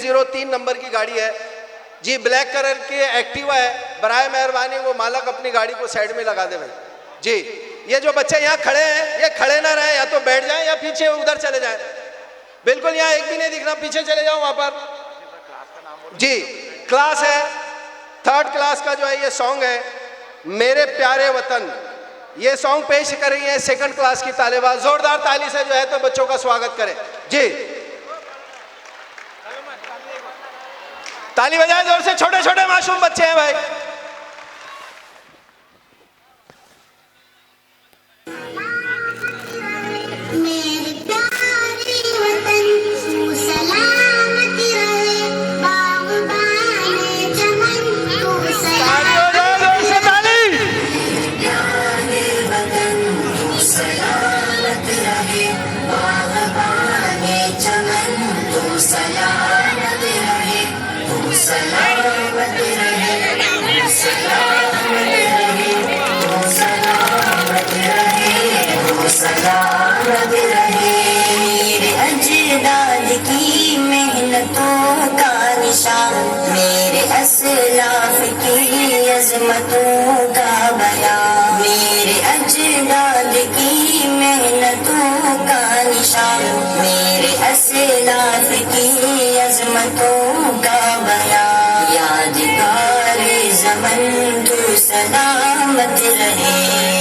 303 number की गाड़ी है जी, ब्लैक कलर की एक्टिवा है। बराए मेहरबानी वो मालक अपनी गाड़ी को साइड में लगा दे भाई जी। ये जो बच्चे यहाँ खड़े हैं ये खड़े ना रहे, या तो बैठ जाएं या पीछे उधर चले जाएं। बिल्कुल यहाँ एक भी नहीं दिख रहा, पीछे चले जाओ वहां पर जी। क्लास है 3rd क्लास का जो है ये सॉन्ग है मेरे प्यारे वतन। ये सॉन्ग पेश कर रही है 2nd क्लास की तालिबा। जोरदार ताली से जो है तो बच्चों का स्वागत करें जी। ताली बजाए जोर से, छोटे छोटे मासूम बच्चे हैं भाई। मेरे अजदाद की मेहनतों का निशान, मेरे असलाफ की अजमतों का बयान। मेरे अजदाद की मेहनतों का निशान, मेरे असलाफ की अजमतों का बयान। यादगार ज़मन तू सलामत रहे।